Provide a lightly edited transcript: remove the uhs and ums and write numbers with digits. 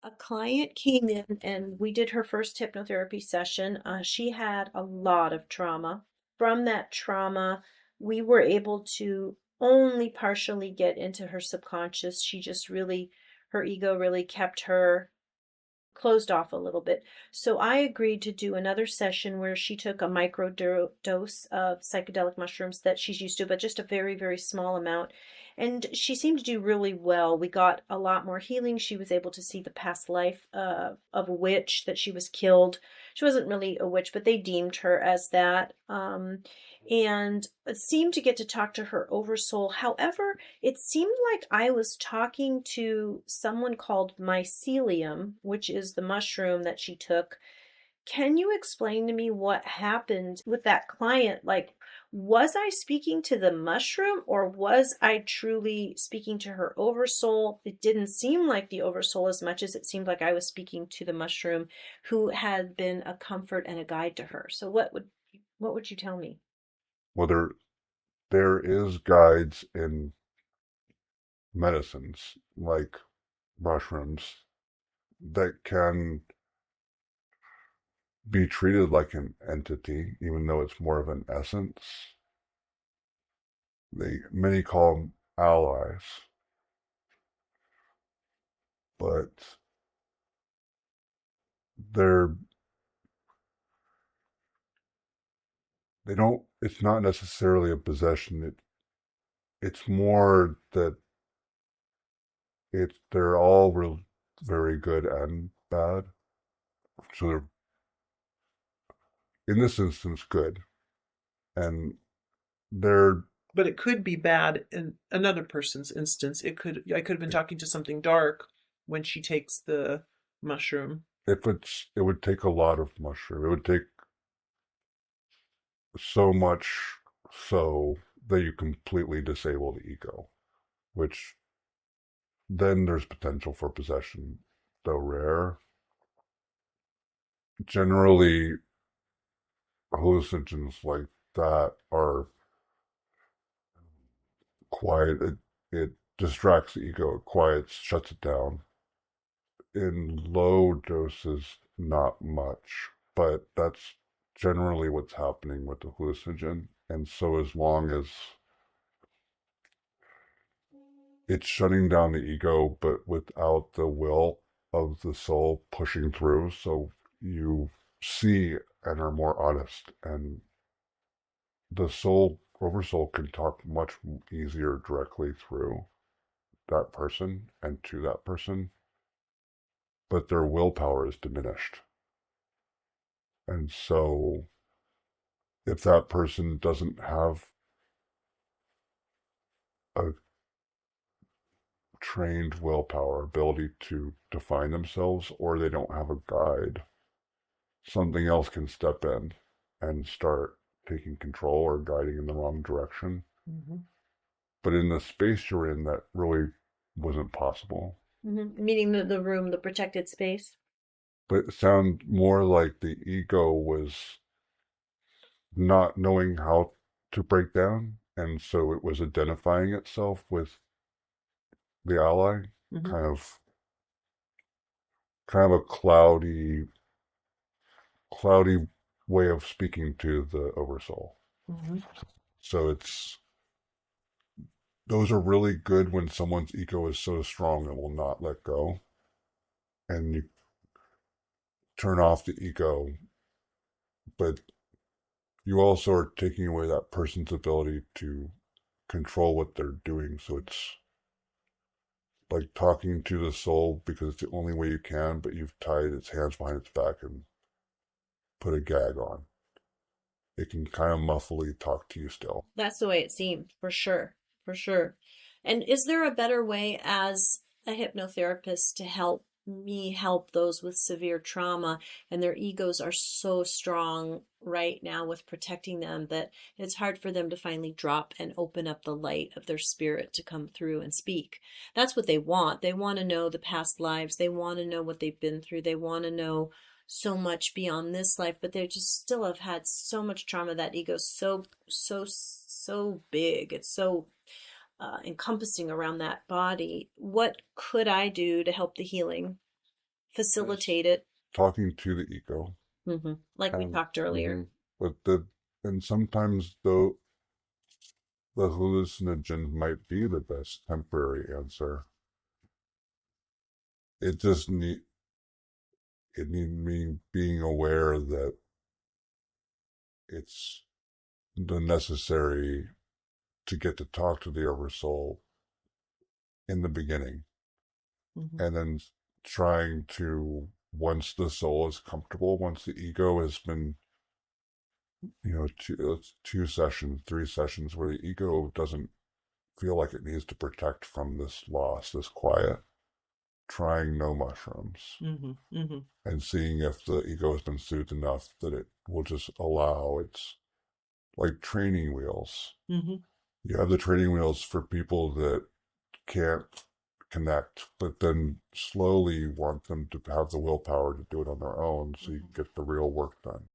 A client came in and we did her first hypnotherapy session. She had a lot of trauma. From that trauma, we were able to only partially get into her subconscious. She just really, her ego really kept her closed off a little bit. So I agreed to do another session where she took a micro dose of psychedelic mushrooms that she's used to, but just a very, very small amount. And she seemed to do really well. We got a lot more healing. She was able to see the past life of a witch that she was killed. She wasn't really a witch, but they deemed her as that. And seemed to get to talk to her oversoul. However, it seemed like I was talking to someone called Mycelium, which is the mushroom that she took. Can you explain to me what happened with that client? Like, was I speaking to the mushroom or was I truly speaking to her oversoul? It didn't seem like the oversoul as much as it seemed like I was speaking to the mushroom who had been a comfort and a guide to her. So what would you tell me? Well, there is guides in medicines like mushrooms that can be treated like an entity, even though it's more of an essence. Many call them allies, but they're they don't. It's not necessarily a possession. It's more that they're all very good and bad. So they're in this instance good, and they're But it could be bad in another person's instance. I could have been talking to something dark when she takes the mushroom. if it's it would take a lot of mushroom. It would take so much so that you completely disable the ego, which then there's potential for possession, though rare. Generally, hallucinogens like that are quiet. It distracts the ego, it quiets, shuts it down. In low doses, not much, but that's generally what's happening with the hallucinogen. And so, as long as it's shutting down the ego, but without the will of the soul pushing through, so you see and are more honest, and the soul, oversoul, can talk much easier directly through that person and to that person, but their willpower is diminished. And so if that person doesn't have a trained willpower ability to define themselves, or they don't have a guide, something else can step in and start taking control or guiding in the wrong direction. Hmm. But in the space you're in, that really wasn't possible. Meaning the room, the protected space. But it sounded more like the ego was not knowing how to break down, and so it was identifying itself with the ally, Hmm. kind of kind of a cloudy way of speaking to the oversoul. Hmm. So it's those are really good when someone's ego is so strong it will not let go, and you turn off the ego, but you also are taking away that person's ability to control what they're doing. So it's like talking to the soul because it's the only way you can, but you've tied its hands behind its back and put a gag on. It can kind of muffly talk to you still. That's the way it seemed, for sure, for sure. And is there a better way as a hypnotherapist to help me help those with severe trauma and their egos are so strong right now with protecting them that it's hard for them to finally drop and open up the light of their spirit to come through and speak? That's what they want. They want to know the past lives. They want to know what they've been through. They want to know so much beyond this life, but they just still have had so much trauma. That ego's so big. It's so encompassing around that body. What could I do to help the healing? facilitate it. Talking to the ego. Like we talked earlier. And sometimes though the hallucinogen might be the best temporary answer. It just need me being aware that it's the necessary to get to talk to the oversoul in the beginning, and then trying to, once the soul is comfortable, once the ego has been, two sessions, 3 sessions where the ego doesn't feel like it needs to protect from this loss, this quiet, trying no mushrooms and seeing if the ego has been soothed enough that it will just allow. It's like training wheels. You have the training wheels for people that can't connect, but then slowly want them to have the willpower to do it on their own so you can get the real work done.